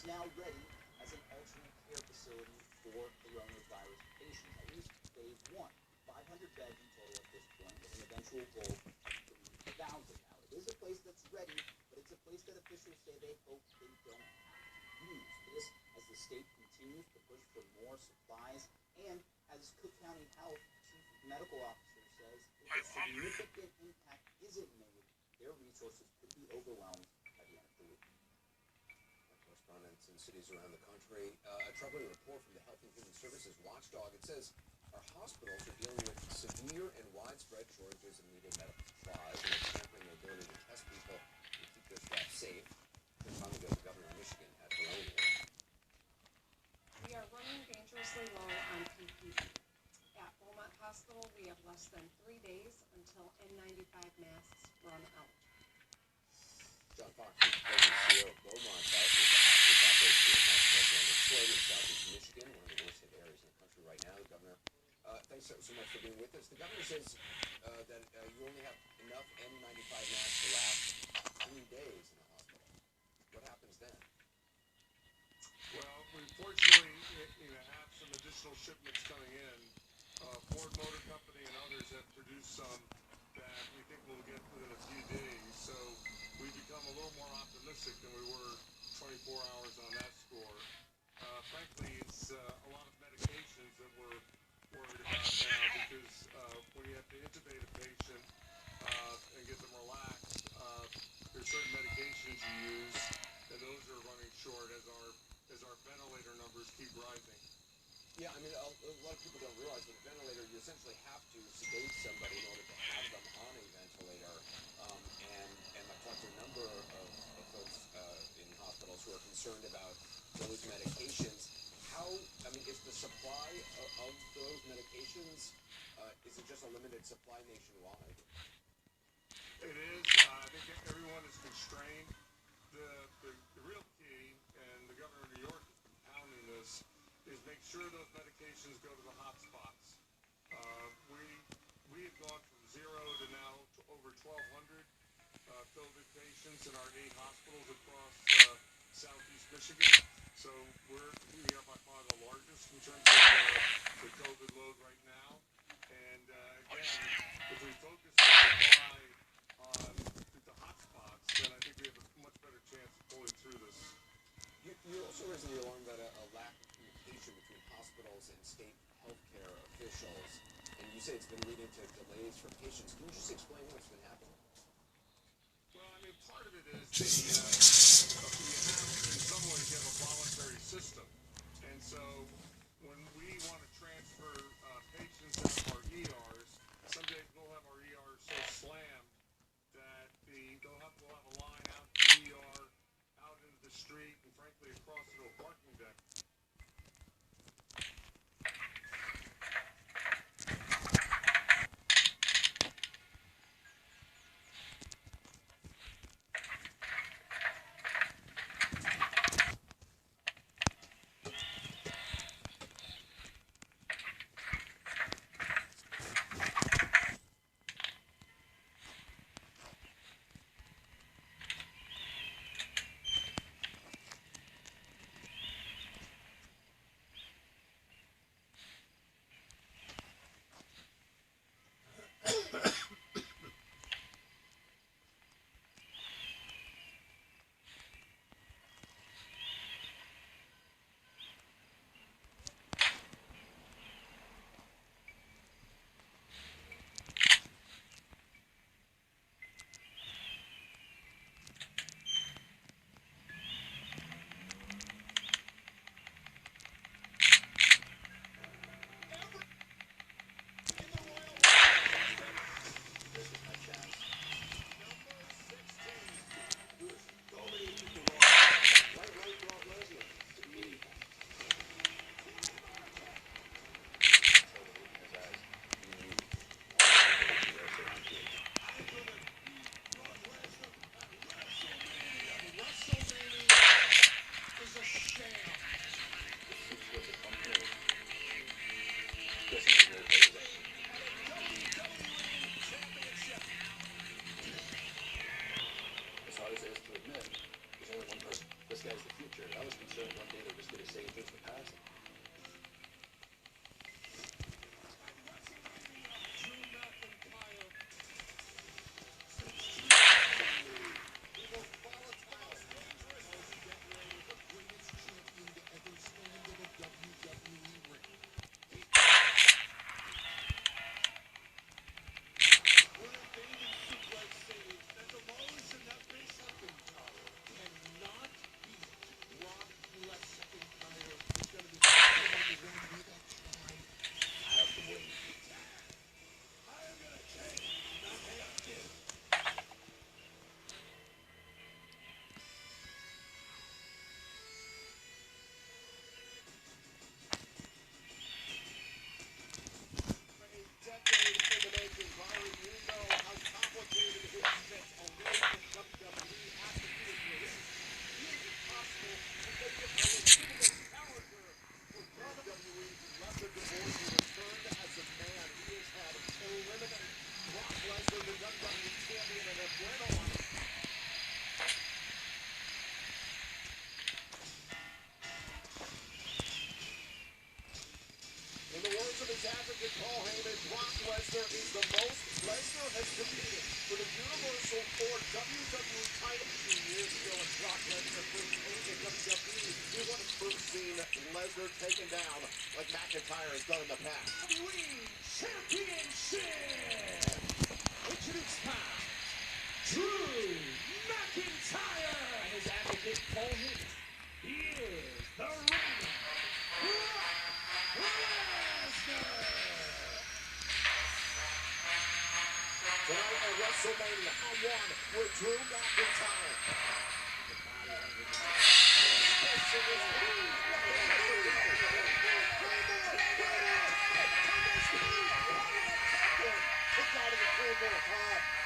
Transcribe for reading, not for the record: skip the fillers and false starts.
is now ready as an alternate care facility for coronavirus patients, at least phase one. 500 beds in total at this point, with an eventual goal of 3,000. Now, it is a place that's ready, but it's a place that officials say they hope they don't have to use. This as the state continues to push for more supplies, and as Cook County Health Chief Medical Officer says, if a significant impact isn't made, their resources could be overwhelmed by the end of the week. Our correspondents in cities around the country, a troubling report from the Health and Human Services Watchdog. It says our hospitals are dealing with severe and widespread shortages of needed medical supplies, and it's hampering their ability to test people and keep their staff safe. Chris Honigo, the governor of Michigan, had her own warning. We are running dangerously low on PPE. At Beaumont Hospital, we have less than 3 days until N95 masks run out. John Fox is president and CEO of Beaumont Health, which operates 8 hospitals around Detroit in southeast Michigan, one of the worst hit areas in the country right now. The governor, thanks so much for being with us. The governor says that you only have enough N95 masks to last 3 days in a hospital. What happens then? Well, we fortunately have some additional shipments coming in. Ford Motor Company and others have produced some that we think we'll get within a few days. So we've become a little more optimistic than we were 24 hours on that score. Frankly, it's a lot of medications that we're worried about now because when you have to intubate a patient and get them relaxed, there's certain medications you use, and those are running short as our ventilator numbers keep rising. Yeah, I mean, a lot of people don't realize with a ventilator, you essentially have to sedate somebody in order to have them on a ventilator. And I've talked to a number of folks in hospitals who are concerned about those medications. Is the supply of those medications, is it just a limited supply nationwide? It is. I think everyone is constrained. The real key, and the governor of New York has been pounding this, is make sure those medications go to the hot spots. We have gone from 0 to now to over 1,200 COVID patients in our 8 hospitals across southeast Michigan. So we are by far the largest in terms of the COVID load right now. And again, if we focus the supply on the hot spots, then I think we have a much better chance of pulling through this. You're also raising the alarm about a lack of communication between hospitals and state healthcare officials, and you say it's been leading to delays for patients. Can you just explain what's been happening? Well, I mean, part of it is in some ways, you have a voluntary system, and so when we want to transfer patients out of our ERs, some days we'll have our ERs so slammed that we'll have a line out the ER, out into the street, and frankly across to a parking deck. most concerned one day they're just going to say it's the past. In the words of his advocate Paul Heyman, Brock Lesnar is the most Lesnar has competed for the Universal or WWE title 2 years ago when Brock Lesnar first came to WWE. We would have first seen Lesnar taken down like McIntyre has done in the past. WWE Championship! Introduce time, Drew McIntyre and his advocate Paul Heyman. He is the reigning tonight at WrestleMania, on one with Drew McIntyre. Look out of the corner,